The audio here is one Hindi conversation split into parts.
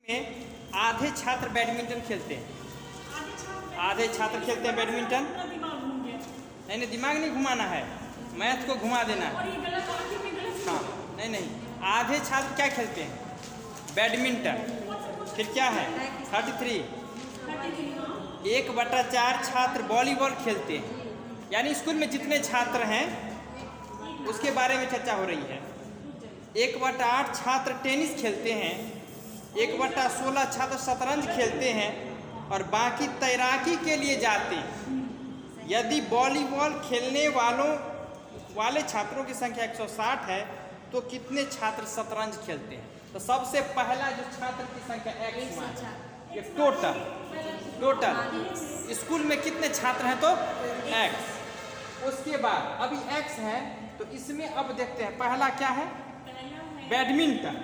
में आधे छात्र बैडमिंटन खेलते हैं। आधे छात्र खेलते हैं बैडमिंटन। नहीं नहीं, दिमाग नहीं घुमाना है, मैथ को घुमा देना है। हाँ नहीं नहीं, आधे छात्र क्या खेलते हैं? बैडमिंटन। फिर क्या है? 33। 1/4 छात्र वॉलीबॉल खेलते हैं। यानी स्कूल में जितने छात्र हैं उसके बारे में चर्चा हो रही है। 1/8 छात्र टेनिस खेलते हैं, 1/16 छात्र शतरंज खेलते हैं और बाकी तैराकी के लिए जाते हैं। यदि वॉलीबॉल खेलने वाले छात्रों की संख्या 160 है तो कितने छात्र शतरंज खेलते हैं? तो सबसे पहला जो छात्र की संख्या x है, टोटल स्कूल में कितने छात्र हैं तो x। उसके बाद अभी x है तो इसमें अब देखते हैं पहला क्या है? बैडमिंटन।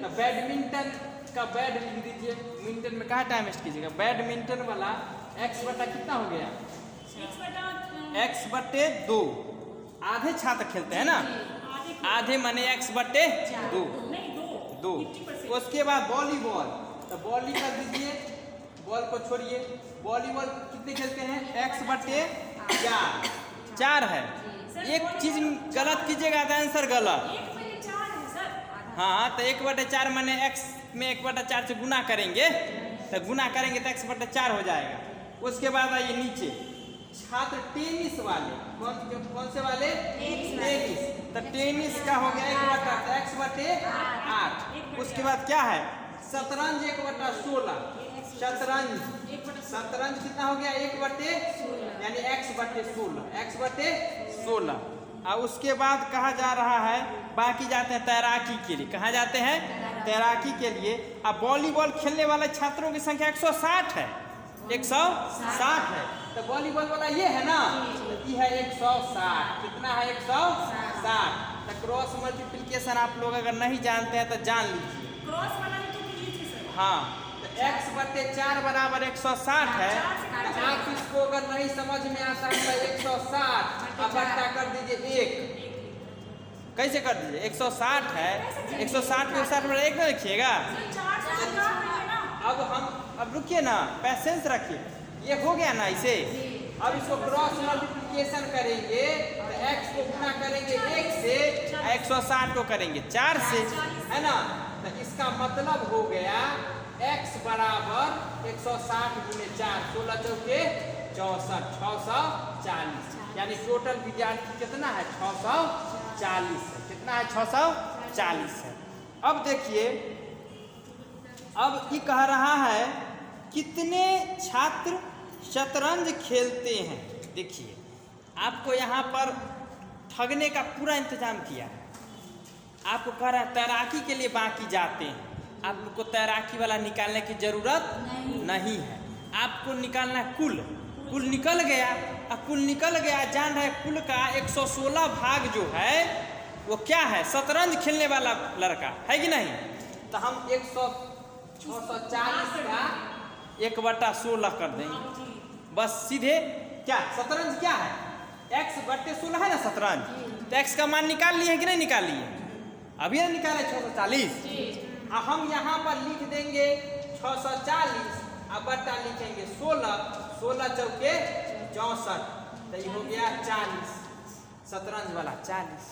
तो बैडमिंटन का बैड लिख दीजिए, मिंटन में कहाँ टाइम वेस्ट कीजिएगा। बैडमिंटन वाला x बटा कितना हो गया? x/2। आधे छात्र खेलते हैं ना, आधे माने x/2। उसके बाद वॉलीबॉल, तो बॉल कर दीजिए, बॉल को छोड़िए। वॉलीबॉल कितने खेलते हैं? x/4। 4 है। एक चीज गलत कीजिएगा तो आंसर गलत। हाँ तो 1/4 माने x में 1/4 से गुना करेंगे, तो गुना करेंगे तो x/4 हो जाएगा। उसके बाद आइए नीचे, छात्र टेनिस वाले, कौन से वाले? टेनिस। तो टेनिस का हो गया 1/8। उसके बाद क्या है? शतरंज 1/16। शतरंज कितना हो गया? 1/16 यानी x/16। और उसके बाद कहा जा रहा है, बाकी जाते हैं तैराकी के लिए। कहाँ जाते हैं? तैराकी के लिए। अब वॉलीबॉल खेलने वाले छात्रों की संख्या 160 है। 160 है तो वॉलीबॉल वाला ये है ना, ये है 160। कितना है? 160। तो क्रॉस मल्टीप्लिकेशन आप लोग अगर नहीं जानते हैं तो जान लीजिए। हाँ तो x/4 बराबर 160 है। तो आप इसको अगर नहीं समझ में आता है तो 160 अब बट्टा कर दीजिए 1। कैसे कर दीजिए? 160 है, 160 को 60 में 1 ना लिखिएगा। अब रुकिए ना, पैसेंस रखिए। ये हो गया ना इसे। अब इसको क्रॉस मल्टीप्लिकेशन करेंगे तो x को गुना करेंगे 1 से, 160 को करेंगे 4 से, है ना। तो इसका मतलब हो गया x बराबर 160 गुने 4, 16 चौके 64, 640। यानी टोटल विद्यार्थी कितना है? 640 है। कितना है? 640 है। अब देखिए, अब ये कह रहा है कितने छात्र शतरंज खेलते हैं। देखिए आपको यहाँ पर ठगने का पूरा इंतजाम किया है। आपको कह रहा है तैराकी के लिए बाकी जाते हैं। आप लोग को तैराकी वाला निकालने की जरूरत नहीं है। आपको निकालना है कुल निकल गया। अब कुल निकल गया, जान रहे कुल का 116 भाग जो है वो क्या है? शतरंज खेलने वाला लड़का है कि नहीं। तो हम 640 का 1/16 कर देंगे बस सीधे। क्या शतरंज क्या है? x/16 है ना शतरंज। तो x का मान निकाल लिए कि नहीं निकाल लिए? अभी ना निकाले 640। अब हम यहाँ पर लिख देंगे 640 अब बट्टा लिखेंगे 16 चौके 64। तो ये हो गया 40। शतरंज वाला 40।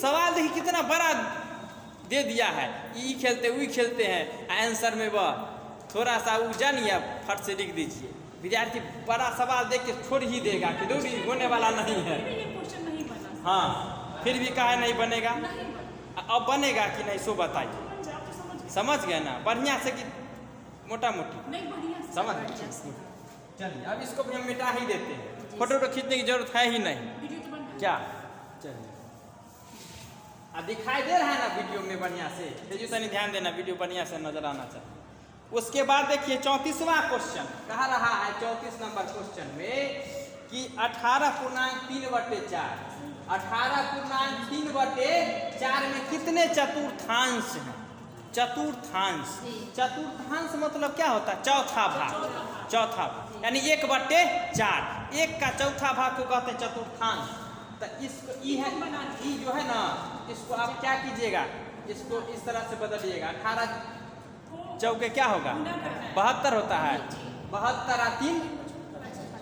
सवाल देखिए कितना बड़ा दे दिया है। ई खेलते वही खेलते हैं, आंसर में वह थोड़ा सा जानिए फट से लिख दीजिए। विद्यार्थी बड़ा सवाल देख के छोड़ ही देगा कि दूरी होने वाला नहीं है। हाँ फिर भी कहा नहीं बनेगा। अब बनेगा कि नहीं सो बताइए। समझ गए ना? बढ़िया से कि मोटा मोटी समझ गए। चलिए अब इसको भी हम मिटा ही देते हैं। फोटो खींचने की जरूरत है ही नहीं। क्या? चलिए दिखाई दे रहा है ना वीडियो में बढ़िया से? तनी ध्यान देना, वीडियो बढ़िया से नजर आना चाहिए। उसके बाद देखिए 34वां क्वेश्चन कह रहा है। 34 नंबर क्वेश्चन में कि 18.3/4 18.3/4 में कितने चतुर्थांश हैं? चतुर्थांश मतलब क्या होता है? चौथा भाग। यानी 1/4। 1 का चौथा भाग को कहते हैं चतुर्थांश। तो इसको ई जो है ना, इसको आप क्या कीजिएगा? इसको इस तरह से बदलिएगा। 18 चौके क्या होगा 72 होता है। 72 और 3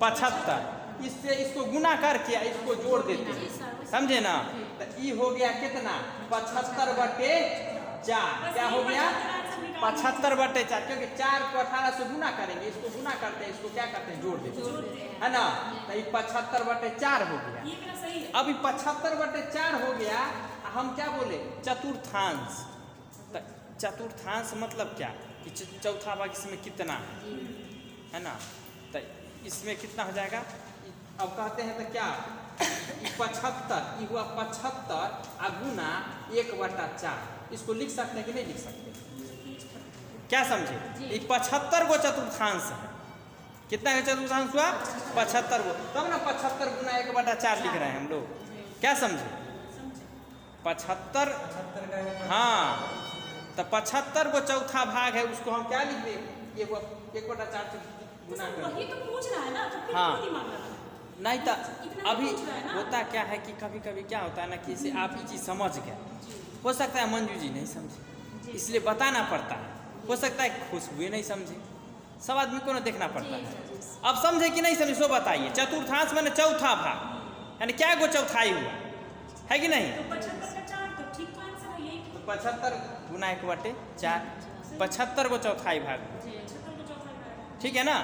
75, इससे इसको गुना करके इसको जोड़ देते हैं, समझे ना। तो ई हो गया कितना 75/4, क्या हो गया 75/4, क्योंकि 4 को 18 से गुना करेंगे, इसको गुना करते हैं, इसको क्या करते हैं जोड़ देते हैं, है ना। तो ये 75/4 हो गया। अब 75/4 हो गया, हम क्या बोले चतुर्थांश। तो चतुर्थांश मतलब क्या कि चौथा भाग इसमें कितना है ना। तो इसमें कितना हो जाएगा, अब कहते हैं तो क्या 75, ये हुआ 75 गुना 1/4, इसको लिख सकते हैं कि नहीं लिख सकते, क्या समझे। ये 75 गो चतुर्थांश है, कितना का चतुर्थांश हुआ 75 गो, तब ना 75 गुना 1/4 लिख रहे हैं हम लोग, क्या समझे 75। हाँ, तो 75 गो चौथा भाग है, उसको हम क्या लिख दें, ये 1/4 से गुना कर। हाँ नहीं तो अभी होता क्या है कि कभी कभी क्या होता है ना कि इसे आप ये चीज़ समझ गए, हो सकता है मंजू जी नहीं समझे, इसलिए बताना पड़ता है। हो सकता है खुशबू नहीं समझे, सब आदमी को ना देखना पड़ता है। अब समझे कि नहीं समझे सो बताइए। चतुर्थांश मैंने चौथा भाग, यानी क्या गो चौथाई हुआ है कि नहीं। तो 75 गुना 1/4, 75 गो चौथाई भाग, ठीक है ना।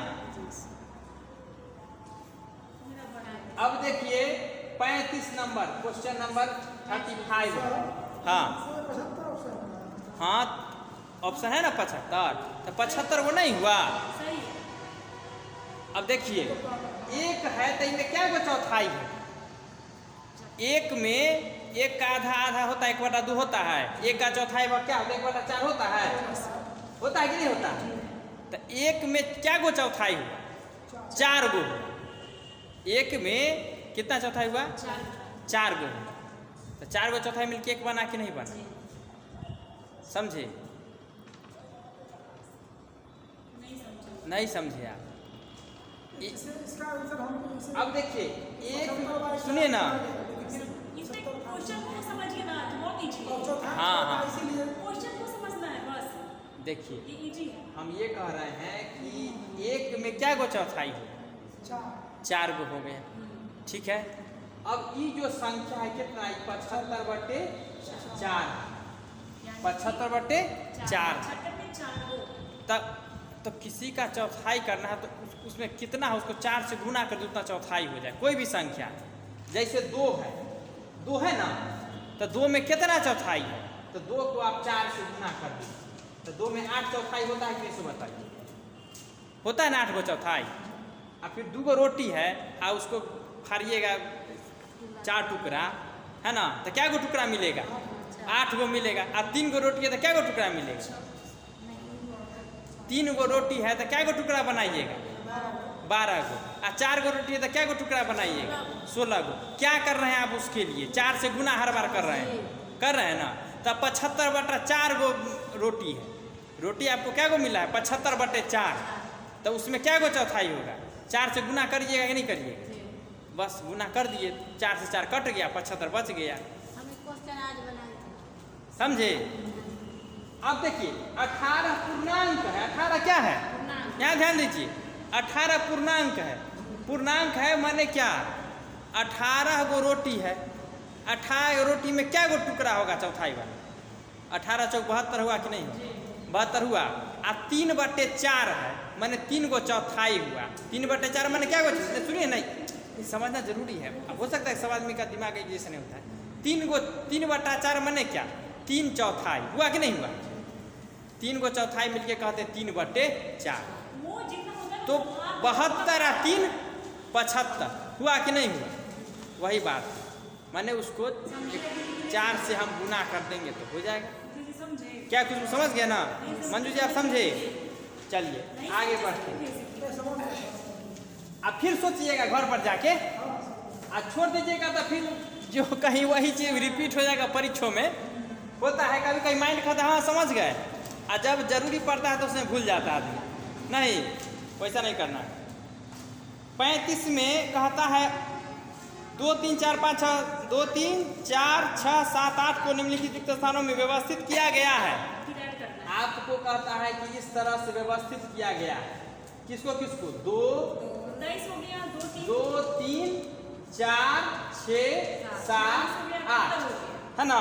अब देखिए 35 नंबर, क्वेश्चन नंबर 35। हाँ हाँ, ऑप्शन है ना 75, तो 75 वो नहीं हुआ। अब देखिए एक है तो इनमें क्या गो चौथाई है, एक में एक का आधा आधा होता है, 1/2 होता है, एक का चौथाई भाग क्या होता है 1/4 होता है कि नहीं होता। तो एक में क्या गो चौथाई हुआ 4 गो, एक में कितना चौथाई हुआ 4 गो। तो 4 गो चौथाई मिलके एक बना कि नहीं बना, समझे नहीं समझे आप। अब देखिए एक सुनिए ना, हाँ हाँ देखिए हम ये कह रहे हैं कि एक में क्या गो चौथाई हो 4 गो हो गया, ठीक है। अब ये जो संख्या है कितना 75/4, 75/4। तब तो किसी का चौथाई करना है तो उसमें कितना है उसको 4 से गुना कर दो, उतना चौथाई हो जाए। कोई भी संख्या जैसे 2 है ना, तो 2 में कितना चौथाई है, तो 2 को आप 4 से गुना कर दो, तो 2 में 8 चौथाई होता है कि नहीं बताइए, होता है ना 8 गो चौथाई। और फिर 2 गो रोटी है और उसको फाड़िएगा 4 टुकड़ा, है ना, तो क्या गो टुकड़ा मिलेगा 8 गो मिलेगा। और 3 गो रोटी है तो क्या गो टुकड़ा मिलेगा 3 गो रोटी है तो क्या गो टुकड़ा बनाइएगा 12 गो। और 4 गो रोटी है तो क्या गो टुकड़ा बनाइएगा 16 गो। क्या कर रहे हैं आप उसके लिए 4 से गुना हर बार कर रहे हैं ना। तब 75/4 गो रोटी है, रोटी आपको क्या गो मिला है 75/4, तो उसमें क्या गो चौथाई होगा 4 से गुना करिएगा कि नहीं करिएगा, बस गुना कर दिए, 4 से 4 कट गया, 75 बच गया, समझे। अब देखिए 18 पूर्णांक है, 18 क्या है यहाँ ध्यान दीजिए, 18 पूर्णांक है। पूर्णांक है माने क्या 18 गो रोटी है, 18 रोटी में क्या गो टुकड़ा होगा चौथाई वाला, 18 चौक 72 हुआ कि नहीं 72 हुआ। और 3/4 है माने 3 गो चौथाई हुआ। 3/4 माने क्या गो, सुनिए नहीं समझना जरूरी है, अब हो सकता है सब आदमी का दिमाग एक जैसे नहीं होता है। 3/4 माने क्या 3 चौथाई हुआ कि नहीं हुआ, 3 गो चौथाई मिलके कहते हैं 3/4। तो 72 और 3 75 हुआ कि नहीं हुआ, वही बात माने उसको 4 से हम गुना कर देंगे तो हो जाएगा। क्या कुछ समझ गया ना मंजू जी, आप समझे। चलिए आगे बढ़ते हैं। अब फिर सोचिएगा घर पर जाके, आज छोड़ दीजिएगा तो फिर जो कहीं वही चीज रिपीट हो जाएगा परीक्षों में। होता है कभी कभी माइंड खाता है हाँ समझ गए, और जब जरूरी पड़ता है तो उसमें भूल जाता है आदमी। नहीं वैसा नहीं करना। 35 में कहता है 2 3 4 5 6 2 3 4 6 7 8 को निम्नलिखित रिक्त स्थानों में व्यवस्थित किया गया है। आपको कहता है कि इस तरह से व्यवस्थित किया गया है। किसको किसको? 2 हो गया, 2 3 4 6 7 8 है ना?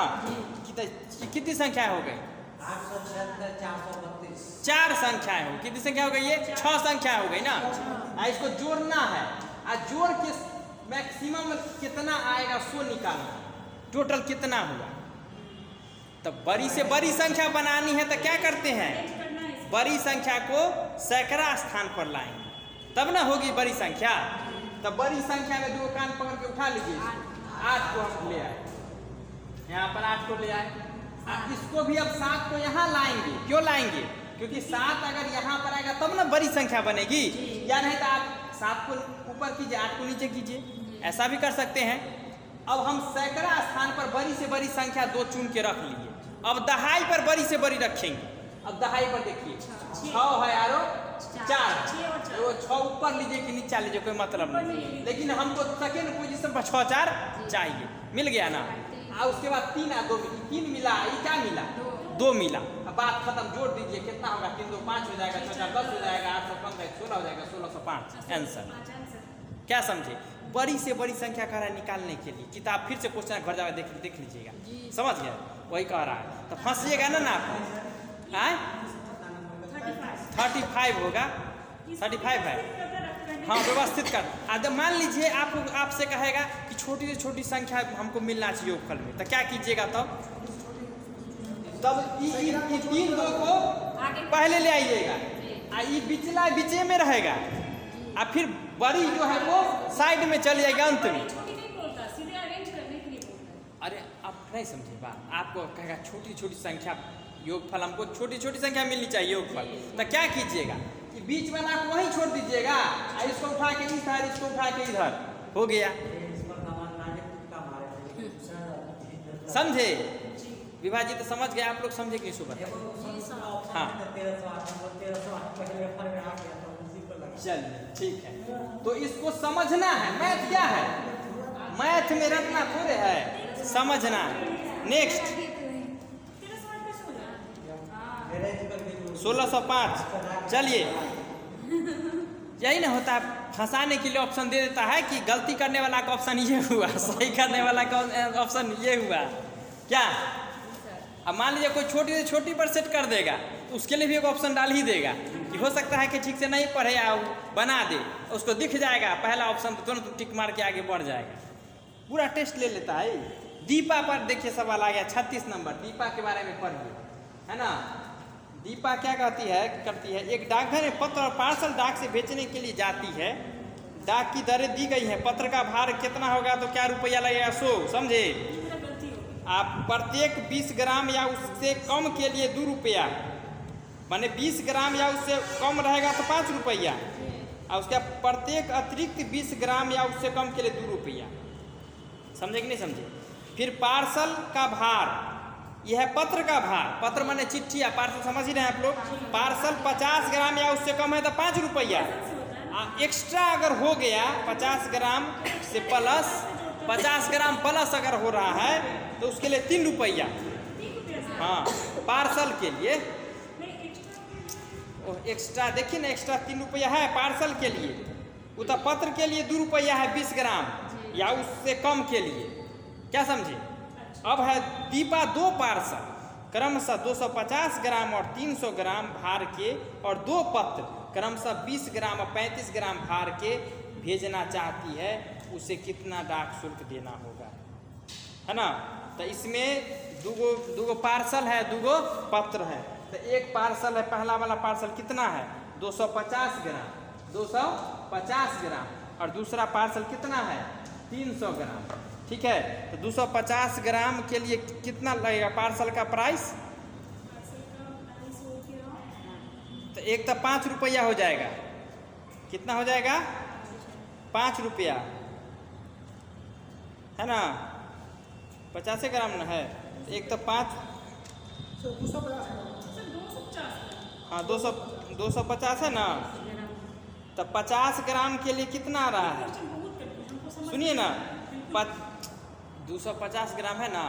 कितनी संख्या हो गई? 4 संख्याएं हो। कितनी संख्या हो गई? ये 6 संख्या हो गई ना। इसको जोड़ना है। जोड़ के मैक्सिमम कितना आएगा सो निकालना। टोटल कितना हुआ? तो बड़ी से बड़ी संख्या बनानी है तो क्या करते हैं? बड़ी संख्या को सैकड़ा स्थान पर लाएंगे, तब ना होगी बड़ी संख्या। तो बड़ी संख्या में 2 कान पकड़ के उठा लीजिए। 8 को हम ले आए, यहाँ पर 8 को ले आए। इसको भी अब 7 को यहाँ लाएंगे। क्यों लाएंगे? क्योंकि 7 अगर यहाँ पर आएगा तब ना बड़ी संख्या बनेगी, या नहीं तो आप 7 को ऊपर कीजिए, 8 को नीचे कीजिए। ऐसा भी कर सकते हैं। अब हम सैकड़ा स्थान पर बड़ी से बड़ी संख्या 2 चुन के रख लिए। अब दहाई पर बड़ी से बड़ी रखेंगे। अब दहाई पर देखिए 6 है यारो 4, वो 6 ऊपर लीजिए कि नीचा लीजिए कोई मतलब नहीं, लेकिन हमको सेकेंड पोजीशन पर 6 4 चाहिए। मिल गया ना? और उसके बाद 3 और 2 3 मिला। ये क्या मिला? 2 मिला। अब बात खत्म। जोड़ दीजिए कितना होगा? 3 2 5 हो जाएगा, 6 4 10 हो जाएगा, 8 6 15 16 हो जाएगा, 1605 आंसर। क्या समझे? बड़ी से बड़ी संख्या कह रहा है निकालने के लिए। किताब फिर से क्वेश्चन घर जाकर देख लीजिएगा, समझ गया? वही कह रहा है। तो फंसिएगा ना आप। 35 होगा, 35 है। हाँ, व्यवस्थित कर। अब मान लीजिए आपसे कहेगा कि छोटी से छोटी संख्या हमको मिलना चाहिए योगफल में, तो क्या कीजिएगा? तब 3 2 को पहले ले आइएगा, ये बिचला बीचे में रहेगा, और फिर बड़ी जो है वो साइड में चली जाएगी अंत में। अरे आप नहीं समझे बात। आपको कहेगा छोटी छोटी संख्या योगफल, हमको छोटी छोटी संख्या मिलनी चाहिए योगफल, तो क्या कीजिएगा कि बीच में आप वहीं छोड़ दीजिएगा, इसको उठा के इधर, इसको उठा के इधर, हो गया। समझे? विभाजित तो समझ गए आप लोग? समझे कि सुबह? हाँ चलिए ठीक है। तो इसको समझना है। मैथ क्या है? मैथ में रटना थोड़े है, समझना है। नेक्स्ट 1605। चलिए, यही ना होता है, फंसाने के लिए ऑप्शन दे देता है कि गलती करने वाला का ऑप्शन ये हुआ, सही करने वाला का ऑप्शन ये हुआ। क्या? अब मान लीजिए कोई छोटी से छोटी पर सेट कर देगा, तो उसके लिए भी एक ऑप्शन डाल ही देगा कि हो सकता है कि ठीक से नहीं पढ़े या बना दे, उसको दिख जाएगा पहला ऑप्शन, तो तुरंत टिक मार के आगे बढ़ जाएगा। पूरा टेस्ट ले लेता है। दीपा पर देखिए सवाल आ गया 36 नंबर। दीपा के बारे में पढ़िए, है ना? दीपा क्या करती है? एक डाकघर में पत्र और पार्सल डाक से बेचने के लिए जाती है। डाक की दरें दी गई है। पत्र का भार कितना होगा तो क्या रुपया लगेगा? 100। समझे? आप प्रत्येक 20 ग्राम या उससे कम के लिए 2 रुपया, माने 20 ग्राम या उससे कम रहेगा तो 5 रुपया, और उसका प्रत्येक अतिरिक्त 20 ग्राम या उससे कम के लिए 2 रुपया। समझे कि नहीं समझे? फिर पार्सल का भार, यह है पत्र का भार। पत्र माने चिट्ठी या पार्सल, समझ ही रहे हैं आप लोग? पार्सल 50 ग्राम या उससे कम है तो 5 रुपया। एक्स्ट्रा अगर हो गया 50 ग्राम से प्लस, 50 ग्राम प्लस अगर हो रहा है तो उसके लिए 3 रुपया। हाँ, पार्सल के लिए एक्स्ट्रा देखिए ना, एक्स्ट्रा 3 रुपया है पार्सल के लिए। वो तो पत्र के लिए 2 रुपया है 20 ग्राम या उससे कम के लिए। क्या समझे? अब है दीपा 2 पार्सल क्रमशः 250 ग्राम और 300 ग्राम भार के और 2 पत्र क्रमशः 20 ग्राम और 35 ग्राम भार के भेजना चाहती है। उसे कितना डाक शुल्क देना होगा? है ना? तो इसमें दूगो पार्सल है, 2 पत्र है। तो एक पार्सल है, पहला वाला पार्सल कितना है? 250 ग्राम, 250 ग्राम, और दूसरा पार्सल कितना है? 300 ग्राम। ठीक है, तो 250 ग्राम के लिए कितना लगेगा पार्सल का प्राइस? तो एक तो 5 रुपया हो जाएगा। कितना हो जाएगा? 5 रुपया, है ना? 50 ग्राम ना है, एक तो 5, हाँ 250 है ना? तो 50 ग्राम के लिए कितना आ रहा है? सुनिए ना, 250 ग्राम है ना?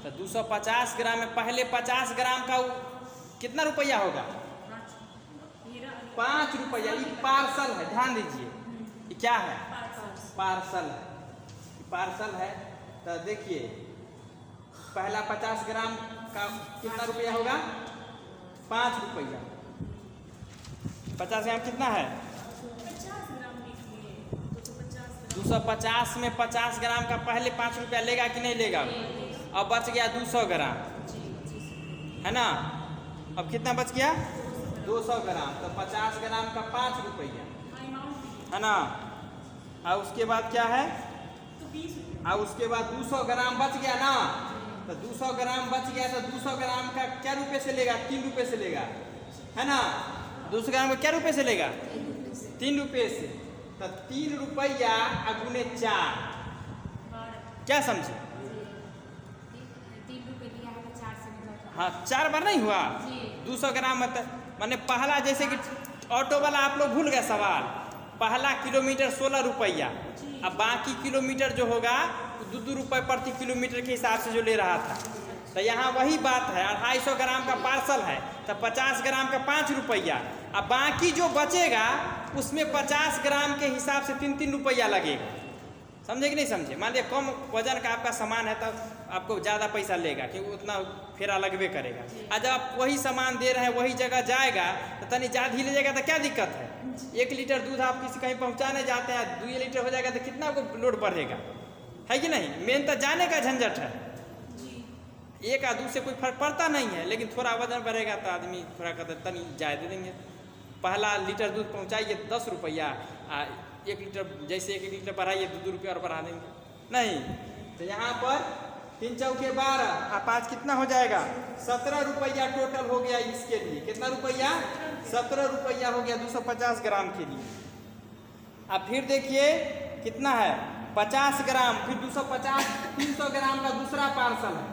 तो 250 ग्राम में पहले 50 ग्राम का कितना रुपया होगा? 5 रुपया। ये पार्सल है, ध्यान दीजिए, ये क्या है? पार्सल है। पार्सल है तो देखिए पहला 50 ग्राम का कितना रुपया होगा? 5 रुपया। 50 ग्राम कितना है? 250 में 50 ग्राम का पहले 5 रुपया लेगा कि नहीं लेगा? अब बच गया 200 ग्राम, है ना? अब कितना बच गया? 200 ग्राम। तो 50 ग्राम का 5 रुपया, है ना? और उसके बाद क्या है? और उसके बाद 200 ग्राम बच गया ना। तो 200 ग्राम बच गया तो 200 ग्राम का क्या रुपए से लेगा? 3 रुपए से लेगा, है ना? 200 ग्राम का क्या रुपए से लेगा? 3 रुपए से। तो 3 रुपया गुने 4, क्या समझे? हाँ, 4 बार नहीं हुआ? 200 ग्राम मतलब मैंने पहला, जैसे कि ऑटो वाला आप लोग भूल गए सवाल, पहला किलोमीटर 16 रुपया, अब बाकी किलोमीटर जो होगा 2 रुपये प्रति किलोमीटर के हिसाब से जो ले रहा था। तो यहाँ वही बात है, 250 ग्राम का पार्सल है तो 50 ग्राम का 5 रुपया, अब बाकी जो बचेगा उसमें 50 ग्राम के हिसाब से 3-3 रुपया लगेगा। समझे कि नहीं समझे? मान लिया कम वजन का आपका सामान है तब आपको ज़्यादा पैसा लेगा क्योंकि उतना फेरा लगबे करेगा। और जब आप वही सामान दे रहे हैं वही जगह जाएगा तो तनी ज़्यादा ही ले जाएगा तो क्या दिक्कत है? 1 लीटर दूध आप किसी कहीं पहुँचाने जाते हैं, 2 लीटर हो जाएगा तो कितना को लोड बढ़ेगा, है कि नहीं? मेन तो जाने का झंझट है, 1 और 2 से कोई फर्क पड़ता नहीं है, लेकिन थोड़ा वजन बढ़ेगा तो आदमी थोड़ा कहते तनी जाए दे देंगे। पहला लीटर दूध पहुँचाइए 10 रुपया, 1 लीटर जैसे 1 लीटर बढ़ाइए 2 रुपये और बढ़ा देंगे, नहीं। तो यहाँ पर 3 चौके 12 और 5 कितना हो जाएगा? 17 रुपया टोटल हो गया इसके लिए। कितना रुपया? 17 रुपया हो गया 250 ग्राम के लिए। अब फिर देखिए कितना है? 50 ग्राम, फिर 250, 300 ग्राम का दूसरा पार्सल है।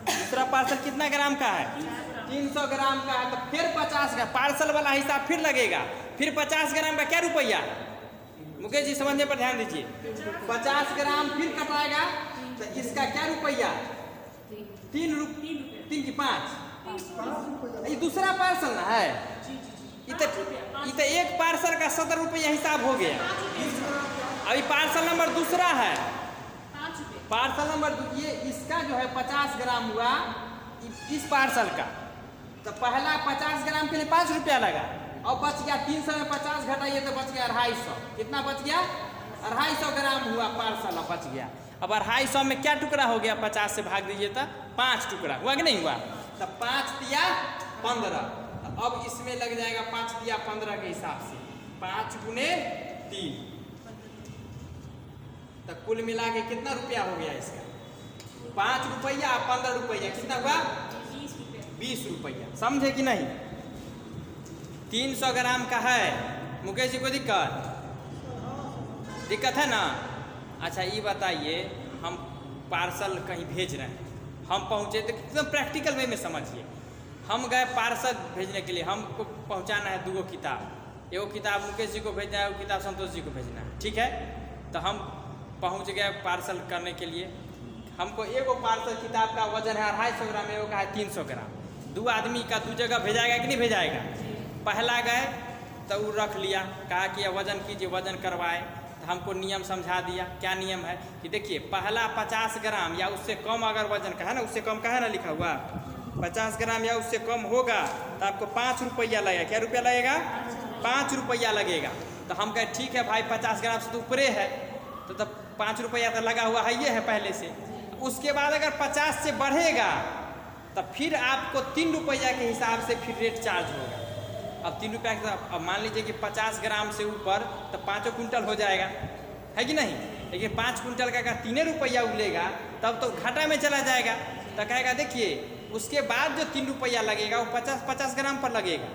दूसरा पार्सल कितना ग्राम का है? 300 ग्राम का है। तो फिर 50 का पार्सल वाला हिसाब फिर लगेगा। फिर 50 ग्राम का क्या रुपया? मुकेश जी समझने पर ध्यान दीजिए। 50 ग्राम फिर कटाएगा तो इसका क्या रुपया? 3 की 5। ये दूसरा पार्सल ना है, ये तो एक पार्सल का 17 रुपया हिसाब हो गया। अभी पार्सल नंबर दूसरा है, पार्सल नंबर ये इसका जो है 50 ग्राम हुआ इस पार्सल का। तो पहला 50 ग्राम के लिए 5 रुपया लगा और बच गया 300 में 50 घटाइए तो बच गया 250। कितना बच गया? 250 ग्राम हुआ पार्सल, अब बच गया। अब 250 में क्या टुकड़ा हो गया? 50 से भाग दीजिए तो 5 टुकड़ा हुआ कि नहीं हुआ? तो 5 तिया 15। अब इसमें लग जाएगा 5 तिया 15 के हिसाब से 5 गुने 3। तो कुल मिला के कितना रुपया हो गया इसका? 5 रुपया 15 रुपया, कितना हुआ? 20 रुपया। समझे कि नहीं? 300 ग्राम का है। मुकेश जी को दिक्कत है ना? अच्छा ये बताइए, हम पार्सल कहीं भेज रहे हैं, हम पहुँचे तो एकदम प्रैक्टिकल वे में समझिए। हम गए पार्सल भेजने के लिए, हमको पहुँचाना है 2 किताब। एगो किताब मुकेश जी को भेजना है, वो किताब संतोष जी को भेजना है, ठीक है? तो हम पहुँच गए पार्सल करने के लिए। हमको एगो पार्सल किताब का वजन है 250 ग्राम, एगो का है 300 ग्राम। 2 आदमी का 2 जगह भेजाएगा कि नहीं भेजाएगा? पहला गए तो वो रख लिया, कहा कि वजन कीजिए, वजन करवाए। तो हमको नियम समझा दिया। क्या नियम है कि देखिए पहला 50 ग्राम या उससे कम अगर वजन का है ना, उससे कम का है ना लिखा हुआ, 50 ग्राम या उससे कम होगा तो आपको 5 रुपया लगेगा। क्या रुपया लगेगा? 5 रुपया लगेगा। तो हम कहे ठीक है भाई 50 ग्राम से तो ऊपरे है, तो 5 रुपया तो लगा हुआ है, ये है पहले से। उसके बाद अगर 50 से बढ़ेगा तो फिर आपको 3 रुपया के हिसाब से फिर रेट चार्ज होगा। अब 3 रुपया के, अब मान लीजिए कि 50 ग्राम से ऊपर तो 5 क्विंटल हो जाएगा, है कि नहीं? लेकिन 5 क्विंटल का अगर 3 रुपया उगलेगा तब तो घाटा में चला जाएगा। तो कहेगा देखिए उसके बाद जो 3 रुपया लगेगा वो 50 ग्राम पर लगेगा,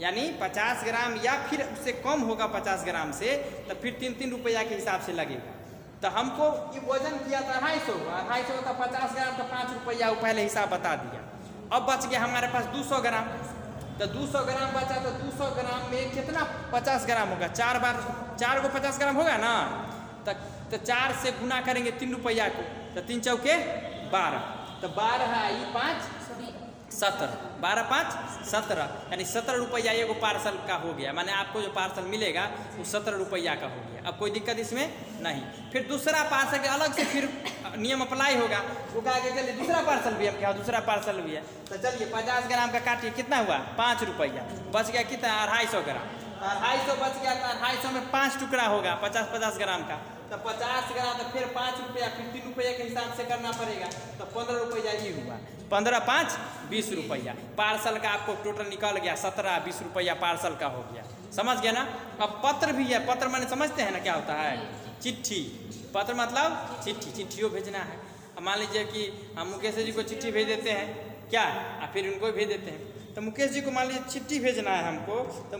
यानी 50 ग्राम या फिर उससे कम होगा 50 ग्राम से तो फिर 3 रुपया के हिसाब से लगेगा। तो हमको ये वजन किया था 250 का 50 ग्राम का 5 रुपया, वो पहले हिसाब बता दिया। अब बच गया हमारे पास 200 ग्राम। तो 200 ग्राम बचा तो 200 ग्राम में कितना 50 ग्राम होगा? 4 बार 4 को 50 ग्राम होगा ना, तो 4 से गुना करेंगे 3 रुपया को, तो 3 चौके 12। तो 12 है, ये 5 17, 12 5 17, यानी 17 रुपया एगो पार्सल का हो गया। माने आपको जो पार्सल मिलेगा वो 17 रुपया का हो गया। अब कोई दिक्कत इसमें नहीं। फिर दूसरा पार्सल के अलग से फिर नियम अप्लाई होगा। वो कहा कि चलिए दूसरा पार्सल भी है, क्या दूसरा पार्सल भी है, तो चलिए 50 ग्राम का काटिए, कितना हुआ 5 रुपया, बच गया कितना 250 ग्राम, 250 बच गया, तो 250 में 5 टुकड़ा होगा 50 ग्राम का, तो 50 ग्राम तो फिर 5 रुपया, फिर 3 रुपये के हिसाब से करना पड़ेगा, तो 15 रुपया ये हुआ। 15 5 20 रुपया पार्सल का आपको टोटल निकल गया। 17 20 रुपया पार्सल का हो गया। समझ गया ना। अब पत्र भी है। पत्र माने समझते हैं ना क्या होता है, चिट्ठी। पत्र मतलब चिट्ठी, चिट्ठियों भेजना है। अब मान लीजिए कि हम मुकेश जी को चिट्ठी भेज देते हैं क्या, और फिर उनको भेज देते हैं, तो मुकेश जी को मान लीजिए चिट्ठी भेजना है हमको, तो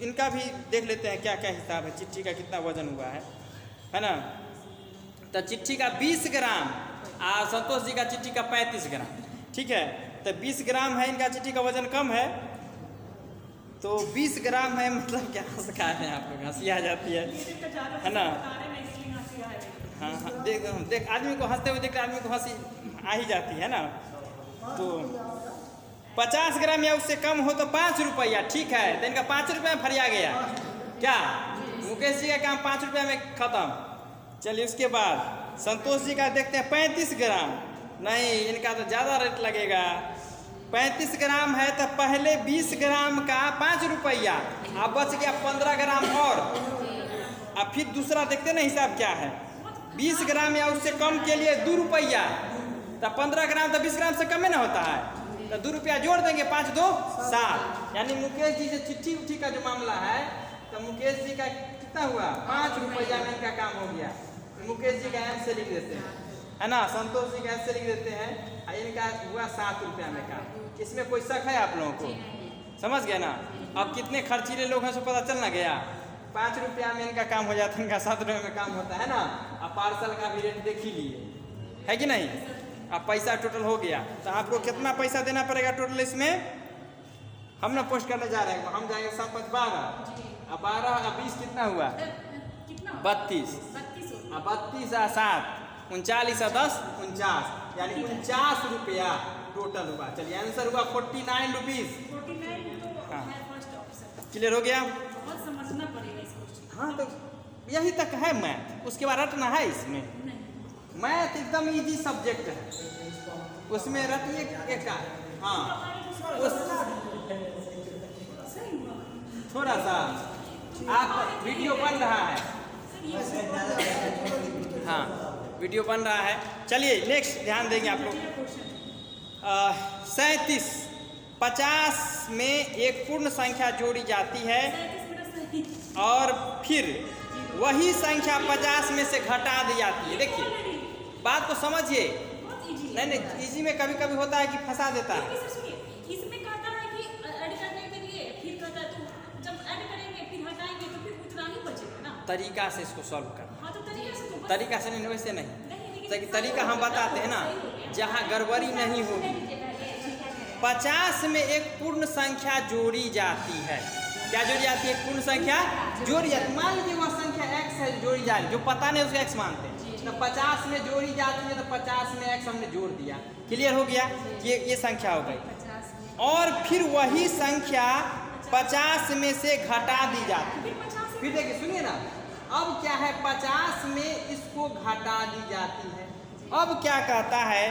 इनका भी देख लेते हैं क्या क्या हिसाब है, चिट्ठी का कितना वजन हुआ है ना। तो चिट्ठी का 20 ग्राम और संतोष जी का चिट्ठी का 35 ग्राम, ठीक है। तो 20 ग्राम है, इनका चिट्ठी का वजन कम है, तो 20 ग्राम है, मतलब क्या हंस खा रहे हैं आप लोग, हंसी आ जाती है ना। हाँ हाँ, देख आदमी को हंसते हुए देख आदमी को हंसी आ ही जाती है ना। तो 50 ग्राम या उससे कम हो तो 5 रुपया, ठीक है। तो इनका 5 रुपया में फरिया गया क्या, मुकेश जी का काम 5 रुपया में खत्म। चलिए उसके बाद संतोष जी का देखते हैं 35 ग्राम, नहीं इनका तो ज़्यादा रेट लगेगा। 35 ग्राम है तो पहले 20 ग्राम का 5 रुपया, अब बच गया 15 ग्राम और। अब फिर दूसरा देखते ना हिसाब क्या है, 20 ग्राम या उससे कम के लिए 2 रुपया, तो 15 ग्राम तो 20 ग्राम से कम ही ना होता है, तो 2 रुपया जोड़ देंगे, 5 2 7। यानी मुकेश जी से चिट्ठी उठी का जो मामला है, तो मुकेश जी का कितना हुआ 5 रुपया में इनका काम हो गया। मुकेश जी का एम से लिख देते हैं, है ना, संतोष जी का एम से लिख देते हैं, इनका हुआ 7 रुपया में काम। इसमें कोई शक है आप लोगों को, समझ गए ना। अब कितने खर्चीले लोग हैं सो पता चल ना गया। 5 रुपया में इनका काम हो जाता है, इनका 7 रुपये में काम होता है ना। अब पार्सल का भी रेट देख ही लिए, है कि नहीं। अब पैसा टोटल हो गया, तो आपको कितना पैसा देना पड़ेगा टोटल इसमें, हम ना पोस्ट करने जा रहे हैं, हम जाएंगे 7 5 12, अब 12 अब 20 कितना हुआ 32, अब 32 और 7 39 और 10 49, यानी 49 रुपया टोटल हुआ। चलिए आंसर हुआ 49 रुपीज। हाँ क्लियर हो गया। समझना पड़ेगा इसको। हाँ तो यही तक है मैथ, उसके बाद रटना है इसमें। मैथ एकदम इजी सब्जेक्ट है, उसमें रटिए एक का। हाँ उस थोड़ा सा आप वीडियो बन रहा है, हाँ वीडियो बन रहा है। चलिए नेक्स्ट ध्यान देंगे आप लोग। 37 50 में एक पूर्ण संख्या जोड़ी जाती है और फिर वही संख्या 50 में से घटा दी जाती है। देखिए बात को समझिए। नहीं इजी में कभी कभी होता है कि फंसा देता है। इसमें कहता है कि ऐड करने के लिए, फिर कहता है तो जब ऐड करेंगे फिर हटाएंगे तो फिर उतना ही बचेगा ना। तरीका से इसको सॉल्व करना। हाँ तो तरीका से नहीं, वैसे नहीं, तरीका हम बताते हैं ना, जहाँ गड़बड़ी नहीं होगी। 50 में एक पूर्ण संख्या जोड़ी जाती है। क्या जोड़ी जाती है? पूर्ण संख्या जोड़ी जाती है। मान लीजिए वह संख्या x है, जोड़ी जा रही, जो पता नहीं उसको x मानते हैं। तो 50 में जोड़ी जाती है तो 50 में x हमने जोड़ दिया। क्लियर हो गया, ये संख्या हो गई। और फिर वही संख्या 50 में से घटा दी जाती है। फिर देखिए सुनिए ना, अब क्या है 50 में इसको घटा दी जाती है। अब क्या कहता है?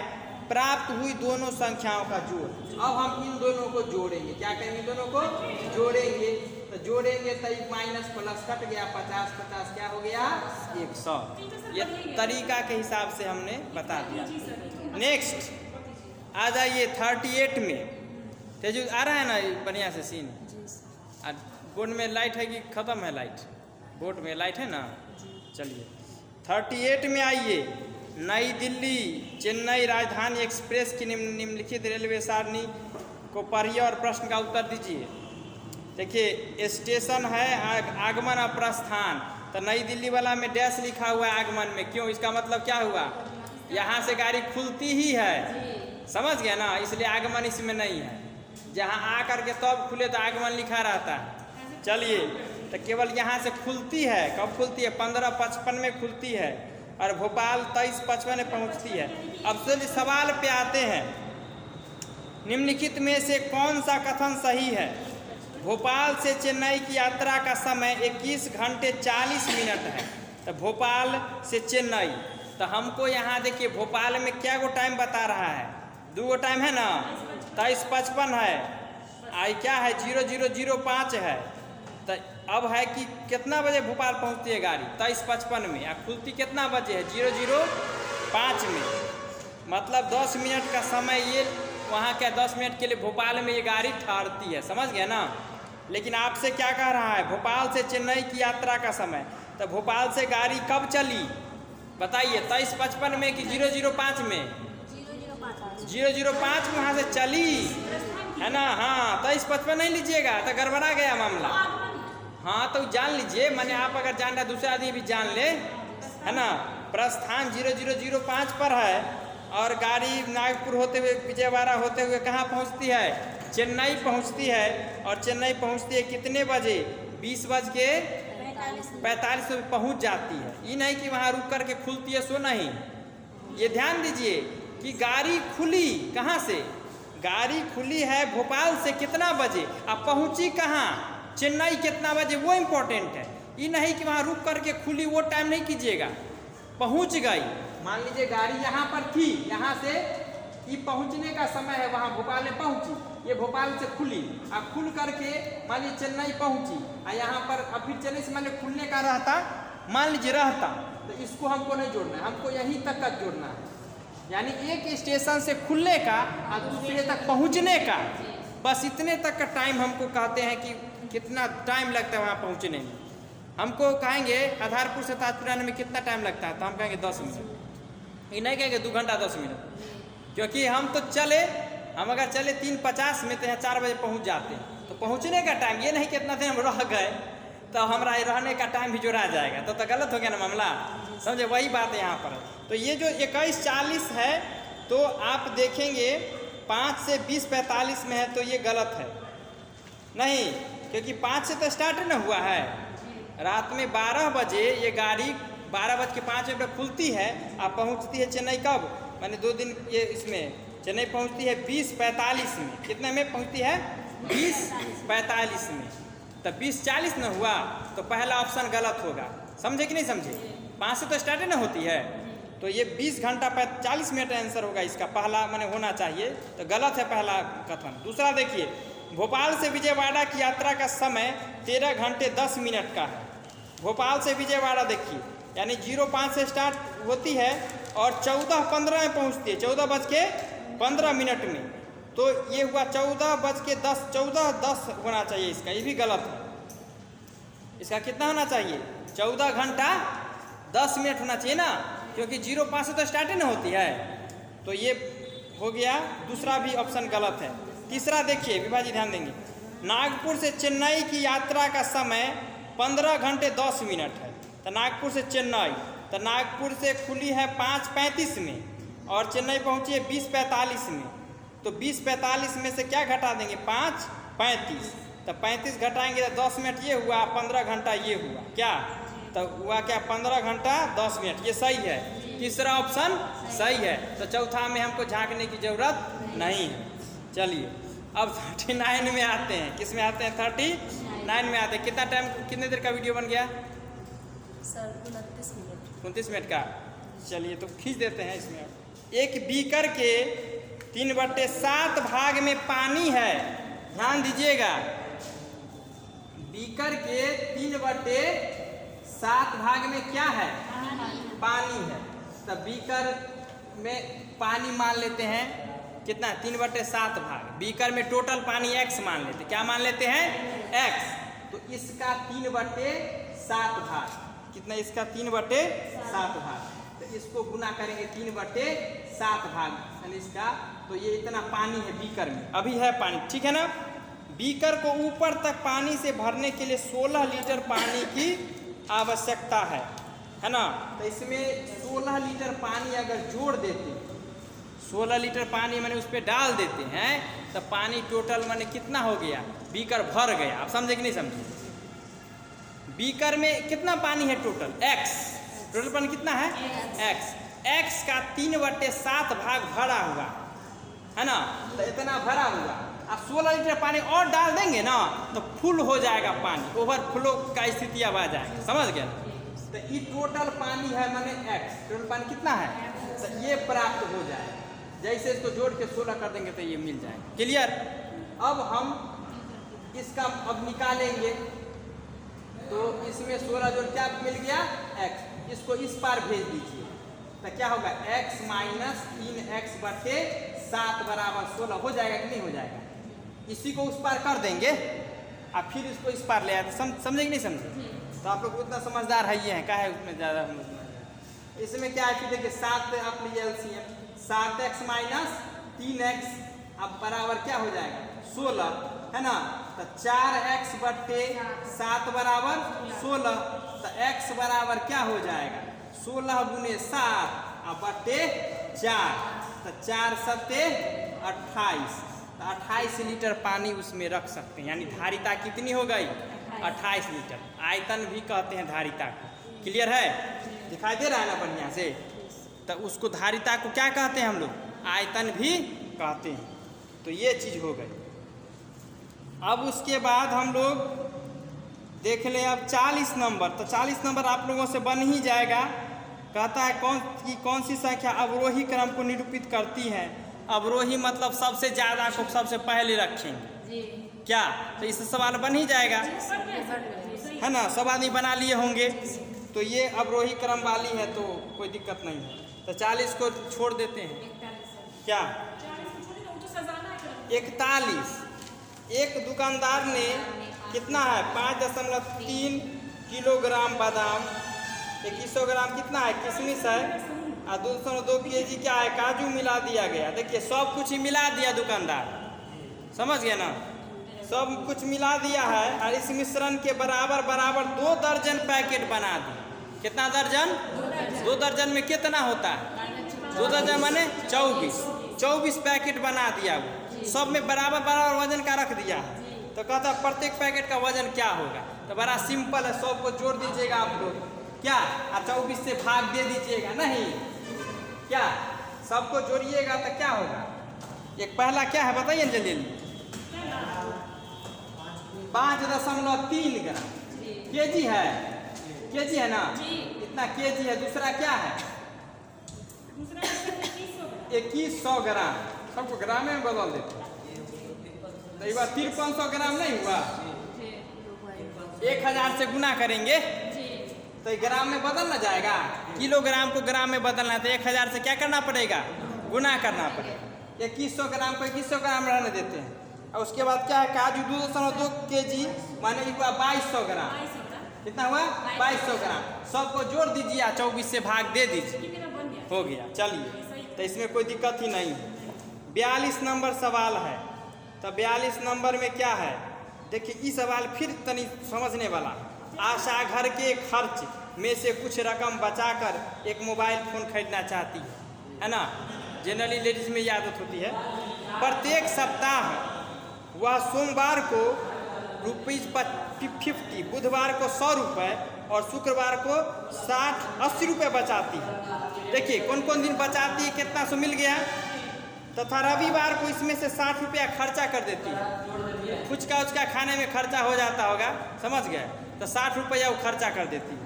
प्राप्त हुई दोनों संख्याओं का जोड़। अब हम इन दोनों को जोड़ेंगे। क्या करेंगे? इन दोनों को जोड़ेंगे। तो जोड़ेंगे तो माइनस प्लस कट गया, 50 50 क्या हो गया 100। ये तरीका के हिसाब से हमने बता दिया। नेक्स्ट आ जाइए 38 में। तेजू आ रहा है ना बढ़िया से सीन। बोर्ड में लाइट है कि ख़त्म है लाइट? बोर्ड में लाइट है ना। चलिए 38 में आइए। नई दिल्ली चेन्नई राजधानी एक्सप्रेस की निम्नलिखित रेलवे सारणी को पढ़िए और प्रश्न का उत्तर दीजिए। देखिए स्टेशन है आगमन और प्रस्थान। तो नई दिल्ली वाला में डैश लिखा हुआ है आगमन में। क्यों? इसका मतलब क्या हुआ? यहाँ से गाड़ी खुलती ही है, समझ गया ना, इसलिए आगमन इसमें नहीं है। जहाँ आ करके तब खुले तो आगमन लिखा रहता है। चलिए तो केवल यहाँ से खुलती है। कब खुलती है? 15:55 में खुलती है और भोपाल 23:55 में पहुँचती है। अब चलिए सवाल पे आते हैं। निम्नलिखित में से कौन सा कथन सही है? भोपाल से चेन्नई की यात्रा का समय 21 घंटे 40 मिनट है। तो भोपाल से चेन्नई, तो हमको यहाँ देखिए भोपाल में क्या गो टाइम बता रहा है? 2 गो टाइम है ना, 23:55 है, आई क्या है 00:05 है। तो अब है कि कितना बजे भोपाल पहुँचती है गाड़ी? 23:55 में। या खुलती कितना बजे है? 00:05 में। मतलब 10 मिनट का समय ये वहाँ क्या 10 मिनट के लिए भोपाल में ये गाड़ी ठहरती है, समझ गए ना। लेकिन आपसे क्या कह रहा है? भोपाल से चेन्नई की यात्रा का समय। तो भोपाल से गाड़ी कब चली बताइए? 23:55 में कि 00:05 में? 00:05 में वहाँ से चली है ना। हाँ 23:55 नहीं लीजिएगा तो गड़बड़ा गया मामला। हाँ तो जान लीजिए, मैंने आप अगर जान रहा दूसरा आदमी भी जान ले, है ना। प्रस्थान 00:05 पर है और गाड़ी नागपुर होते हुए विजयवाड़ा होते हुए कहाँ पहुँचती है? चेन्नई पहुँचती है। और चेन्नई पहुँचती है कितने बजे? 20:45 में पहुँच जाती है। ये नहीं कि वहाँ रुक करके खुलती है, सो नहीं। ये ध्यान दीजिए कि गाड़ी खुली कहाँ से? गाड़ी खुली है भोपाल से कितना बजे, अब पहुँची कहाँ? चेन्नई कितना बजे, वो इम्पोर्टेंट है। ये नहीं कि वहाँ रुक करके खुली, वो टाइम नहीं कीजिएगा। पहुँच गई, मान लीजिए गाड़ी यहाँ पर थी, यहाँ से ये पहुँचने का समय है, वहाँ भोपाल में पहुँची, ये भोपाल से खुली, अब खुल करके मान लीजिए चेन्नई पहुँची, और यहाँ पर अब फिर चेन्नई से मान लीजिए खुलने का रहता, मान लीजिए रहता, तो इसको हमको नहीं जोड़ना है, हमको यहीं तक का जोड़ना है। यानी एक स्टेशन से खुलने का और दूसरे तक पहुँचने का, बस इतने तक का टाइम हमको कहते हैं कि कितना टाइम लगता है वहाँ पहुँचने में। हमको कहेंगे आधारपुर से ताजपुर में कितना टाइम लगता है, तो हम कहेंगे 10 मिनट। ये नहीं कहेंगे 2 घंटा 10 मिनट, क्योंकि हम तो चले, हम अगर चले 3:50 में तो यहाँ 4 बजे पहुँच जाते हैं। तो पहुँचने का टाइम ये नहीं कितना दिन हम रह गए तो हमारा रहने का टाइम भी जोड़ा जाएगा, तो गलत हो गया ना मामला, समझे। वही बात है यहाँ पर। तो ये जो 21:40 है, तो आप देखेंगे 5 से 20:45 में है, तो ये गलत है नहीं, क्योंकि 5 से तो स्टार्ट न हुआ है। रात में 12 बजे ये गाड़ी 12:05 पर खुलती है, आप पहुँचती है चेन्नई कब? मैंने 2 दिन ये इसमें चेन्नई पहुँचती है 20:45 में। कितने में पहुँचती है? 20:45 में। तो 20:40 न हुआ तो पहला ऑप्शन गलत होगा, समझे कि नहीं समझे। 5 से तो स्टार्ट न होती है, तो ये 20 घंटा 40 मिनट आंसर होगा इसका, पहला मैंने होना चाहिए, तो गलत है पहला कथन। दूसरा देखिए, भोपाल से विजयवाड़ा की यात्रा का समय 13 घंटे 10 मिनट का है। भोपाल से विजयवाड़ा देखिए, यानी 05 से स्टार्ट होती है और 14:15 में पहुंचती है, 14:15 में। तो ये हुआ 14:10 होना चाहिए इसका, ये भी गलत है। इसका कितना होना चाहिए? 14 घंटा 10 मिनट होना चाहिए ना, क्योंकि 05 से तो स्टार्ट ही नहीं होती है। तो ये हो गया, दूसरा भी ऑप्शन गलत है। तीसरा देखिए विभाजी, ध्यान देंगे, नागपुर से चेन्नई की यात्रा का समय 15 घंटे 10 मिनट है। तो नागपुर से चेन्नई, तो नागपुर से खुली है 5:35 में और चेन्नई पहुंची है 20:45 में। तो 20:45 में से क्या घटा देंगे? 5:35, तो 35 घटाएंगे तो 10 मिनट ये हुआ, 15 घंटा ये हुआ, क्या तो हुआ क्या? 15 घंटा 10 मिनट, ये सही है। तीसरा ऑप्शन सही है, तो चौथा में हमको झांकने की जरूरत नहीं है। चलिए अब 39 में आते हैं। किस में आते हैं? 39 में आते हैं। कितना टाइम, कितने देर का वीडियो बन गया सर? 29 मिनट। 29 मिनट का। चलिए तो खींच देते हैं इसमें। एक बीकर के 3/7 भाग में पानी है, ध्यान दीजिएगा। बीकर के 3/7 भाग में क्या है? पानी है। तो बीकर में पानी मान लेते हैं कितना? 3/7 भाग। बीकर में टोटल पानी x मान लेते, क्या मान लेते हैं? x। तो इसका 3/7 भाग कितना? इसका 3/7 भाग। तो इसको गुना करेंगे 3/7 भाग, यानी इसका, तो ये इतना पानी है बीकर में, अभी है पानी, ठीक है ना। बीकर को ऊपर तक पानी से भरने के लिए 16 लीटर पानी की आवश्यकता है ना। तो इसमें 16 लीटर पानी अगर जोड़ देते, 16 लीटर पानी मैंने उस पर डाल देते हैं, तो पानी टोटल मैंने कितना हो गया? बीकर भर गया। आप समझे कि नहीं समझे? बीकर में कितना पानी है टोटल? x। टोटल पानी कितना है? x। x का 3/7 भाग भरा हुआ, है ना, तो इतना भरा हुआ। अब 16 लीटर पानी और डाल देंगे ना तो फुल हो जाएगा पानी, ओवरफ्लो का स्थिति अब आ जाएगा, समझ गए। तो ये टोटल पानी है माने x, टोटल पानी कितना है, तो ये प्राप्त हो जाएगा। जैसे इसको जोड़ के 16 कर देंगे तो ये मिल जाएगा। क्लियर। अब हम इसका अब निकालेंगे तो इसमें 16 जोड़ क्या मिल गया x, इसको इस पार भेज दीजिए तो क्या होगा x माइनस 3x बटे 7 बराबर 16 हो जाएगा कि नहीं हो जाएगा। इसी को उस पार कर देंगे और फिर इसको इस पार ले आए तो समझे कि नहीं समझे। तो आप लोग उतना समझदार है, ये हैं क्या है उसमें ज़्यादा समझना। इसमें क्या है कि देखिए 7 आप लीजिए LCM, 7x माइनस 3x अब बराबर क्या हो जाएगा 16, है ना। तो 4x बटे 7 बराबर 16, तो x बराबर क्या हो जाएगा 16 गुने 7 और बटे 4, तो 4 सत्ते 28, तो 28 लीटर पानी उसमें रख सकते हैं। यानी धारिता कितनी हो गई 28 लीटर। आयतन भी कहते हैं धारिता को। क्लियर है, दिखाई दे रहा है ना बढ़िया से। तो उसको धारिता को क्या कहते हैं हम लोग, आयतन भी कहते हैं। तो ये चीज़ हो गई। अब उसके बाद हम लोग देख लें अब 40 नंबर। तो 40 नंबर आप लोगों से बन ही जाएगा। कहता है कौन सी संख्या अवरोही क्रम को निरूपित करती है। अवरोही मतलब सबसे ज़्यादा को सबसे पहले रखेंगे क्या, तो इससे सवाल बन ही जाएगा, है ना। सब आदमी बना लिए होंगे। तो ये अवरोही क्रम वाली है तो कोई दिक्कत नहीं है। तो 40 को छोड़ देते हैं, क्या 41। एक दुकानदार ने कितना है 5.3 किलोग्राम बादाम, 2100 ग्राम कितना है किशमिश है, और 202 kg क्या है काजू मिला दिया गया। देखिए सब कुछ ही मिला दिया दुकानदार, समझ गया ना। सब कुछ मिला दिया है और इस मिश्रण के बराबर बराबर 2 दर्जन पैकेट बना दी। कितना दर्जन, 2 दर्जन में कितना होता है 2 दर्जन माने 24 पैकेट बना दिया। वो सब में बराबर बराबर वजन का रख दिया है। तो कहता है प्रत्येक पैकेट का वजन क्या होगा। तो बड़ा सिंपल है, 100 को जोड़ दीजिएगा आप लोग क्या, और 24 से भाग दे दीजिएगा, नहीं क्या सबको जोड़िएगा तो क्या होगा। एक पहला क्या है बताइए जल्दी, 5.3 ग्राम केजी है ना, इतना केजी है। दूसरा क्या है 2100 ग्राम, सबको ग्राम में बदल देते। तो एक बार 5300 ग्राम नहीं हुआ, 1000 से गुना करेंगे तो ग्राम में बदल ना जाएगा। किलोग्राम को ग्राम में बदलना है तो 1000 से क्या करना पड़ेगा, गुना करना पड़ेगा। 2100 ग्राम को 2100 ग्राम रहने देते हैं। और उसके बाद क्या है काजू 2.2 kg माने हुआ 2200 ग्राम। कितना हुआ 2200 ग्राम। सबको जोड़ दीजिए, 24 से भाग दे दीजिए, हो गया। चलिए, तो इसमें कोई दिक्कत ही नहीं है। 42 नंबर सवाल है। तो 42 नंबर में क्या है देखिए, ये सवाल फिर तनी समझने वाला। आशा घर के खर्च में से कुछ रकम बचाकर एक मोबाइल फ़ोन खरीदना चाहती है ना। जनरली लेडीज़ में ये आदत होती है। प्रत्येक सप्ताह वह सोमवार को ₹50, बुधवार को 100 रुपये और शुक्रवार को 60-80 रुपये बचाती है। देखिए कौन कौन दिन बचाती है, कितना सो मिल गया। तथा रविवार को इसमें से 60 रुपया खर्चा कर देती है। फुचका उचका खाने में खर्चा हो जाता होगा, समझ गए। तो 60 रुपया वो खर्चा कर देती है,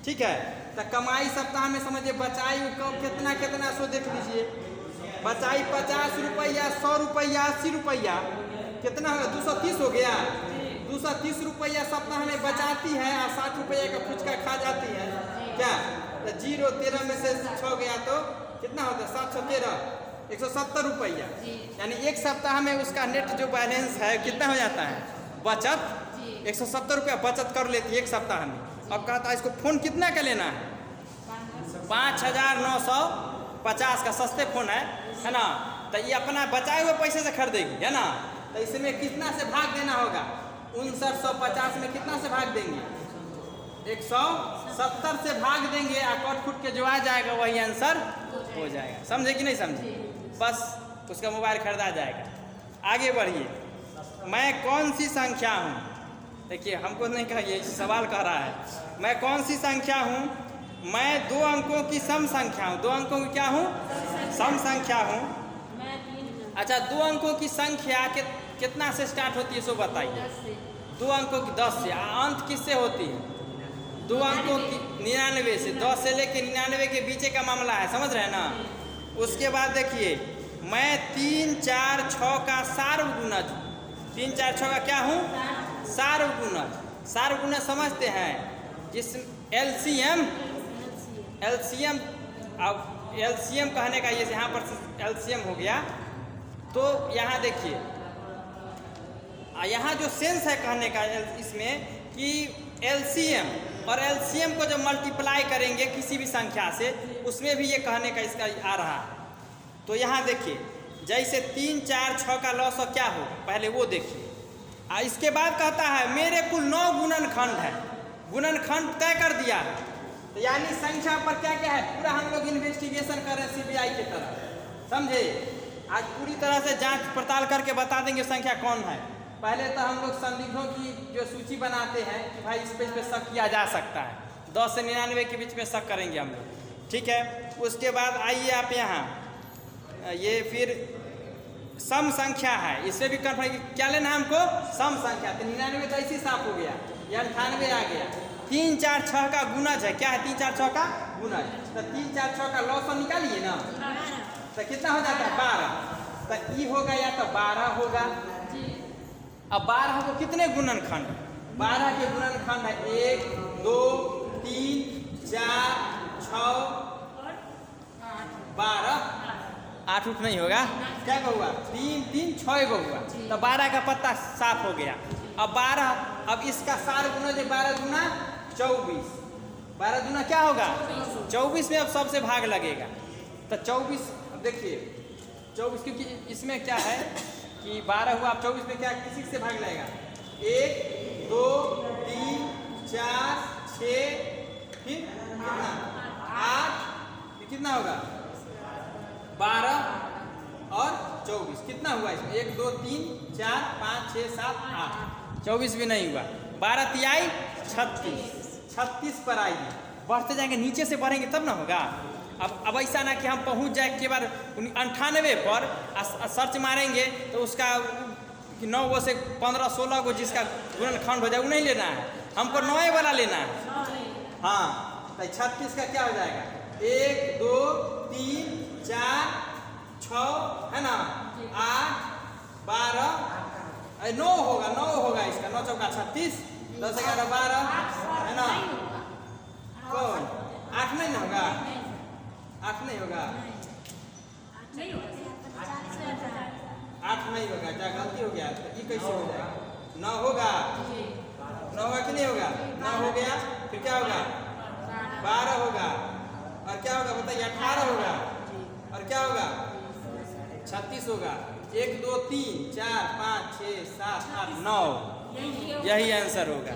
ठीक है। तो कमाई सप्ताह में समझिए बचाई कितना सो देख लीजिए। बचाई 50 रुपया, 100 रुपया, 80 रुपया, कितना होगा 230 हो गया। 230 रुपया सप्ताह में बचाती है और 60 रुपये का फुचका खा जाती है क्या। तो 0 13 में से 6 गया तो कितना होता है 713, 170 रुपया। यानी एक सप्ताह में उसका नेट जो बैलेंस है कितना हो जाता है, बचत 170 रुपया बचत कर लेती है एक सप्ताह में। अब कहता है इसको फ़ोन कितना का लेना है, 5950 का सस्ते फ़ोन है ना। तो ये अपना बचाए हुए पैसे से खरीदेगी, है ना। तो इसमें कितना से भाग देना होगा, 5950 में कितना से भाग देंगे, 170 से भाग देंगे। और कट फुट के जो आ जाएगा वही आंसर हो जाएगा। समझे कि नहीं समझे, बस उसका मोबाइल खरीदा जाएगा। आगे बढ़िए। मैं कौन सी संख्या हूँ, देखिए हमको नहीं कहिए, सवाल कह रहा है। मैं कौन सी संख्या हूँ, मैं 2 अंकों की सम संख्या हूँ। 2 अंकों की क्या हूँ, सम संख्या हूँ। अच्छा 2 अंकों की संख्या कितना से स्टार्ट होती है सो बताइए। 2 अंकों की 10 से, अंत किससे होती है? 2 अंकों की 99 से। 10 से लेके 99 के बीच का मामला है, समझ रहे हैं ना। उसके बाद देखिए मैं 3, 4, 6 का सार्वगुणज हूँ। 3, 4, 6 का क्या हूँ? सार्वगुणज। सार्वगुणज समझते हैं, जिस एलसीएम अब एलसीएम कहने का ये यहाँ पर एलसीएम हो गया। तो यहाँ देखिए यहाँ जो सेंस है कहने का इसमें कि एलसीएम और एलसीएम को जब मल्टीप्लाई करेंगे किसी भी संख्या से, उसमें भी ये कहने का इसका आ रहा है। तो यहाँ देखिए जैसे 3, 4, 6 का लॉस क्या हो, पहले वो देखिए। इसके बाद कहता है मेरे कुल 9 गुणनखंड है। गुणनखंड तय कर दिया है, तो यानी संख्या पर क्या क्या है पूरा हम लोग इन्वेस्टिगेशन कर रहे हैं सीबीआई की तरह, समझे। आज पूरी तरह से जांच पड़ताल करके बता देंगे संख्या कौन है। पहले तो हम लोग संदिग्धों की जो सूची बनाते हैं कि भाई इस पे शक किया जा सकता है। 10 से 99 के बीच में शक करेंगे हम लोग, ठीक है। उसके बाद आइए आप यहाँ, ये फिर सम संख्या है, इससे भी कन्फर्म क्या लेना है हमको, सम संख्या। तो 99 तो ऐसे साफ हो गया, ये 98 आ गया। 3, 4, 6 का गुणज है, क्या है 3, 4, 6 का गुणज। तो 3, 4, 6 का लॉस निकालिए ना, तो कितना हो जाता है 12। तो ई होगा या तो 12 होगा। अब 12 को कितने गुणनखंड? 12 के गुणनखंड है 1, 2, 3, 4, 6, 12। 8 उठ नहीं होगा, क्या हुआ 3, 3, 6 को हुआ। तो 12 का पत्ता साफ हो गया। अब 12, अब इसका सार गुना जो 12 गुना 24, 12 गुना क्या होगा 24 में अब सबसे भाग लगेगा। तो 24 देखिए 24, क्योंकि इसमें क्या है कि 12 हुआ, अब 24 में क्या किसी से भाग लगेगा 1, 2, 3, 4, 6, फिर कितना 8, फिर कितना होगा 12 और 24, कितना हुआ इसमें 1, 2, 3, 4, 5, 6, 7, 8, 24 भी नहीं हुआ। 12 तिहाई 36 पर आइए, बढ़ते जाएंगे, नीचे से बढ़ेंगे तब ना होगा। अब ऐसा ना कि हम पहुंच जाए के बार 98 पर सर्च मारेंगे तो उसका 9 से 15, 16 को जिसका गुणनखंड हो जाए वो नहीं लेना है, हमको 9 वाला लेना है। हाँ, तो 36 का क्या हो जाएगा 1, 2, 3, 4, 6 है ना, 8, 12, 9 होगा इसका, 9 चौका 36, 10, 11, 12 है ना। कौन 8 नहीं होगा, 8 नहीं होगा, 8 नहीं होगा, क्या गलती हो गया, ये कैसे हो जाएगा 9 होगा, 9 होगा कि नहीं होगा, 9 हो गया, फिर क्या होगा 12 होगा, और क्या होगा बताइए 18 होगा, और क्या होगा 36 होगा। 1, 2, 3, 4, 5, 6, 7, 8, 9, यही आंसर होगा।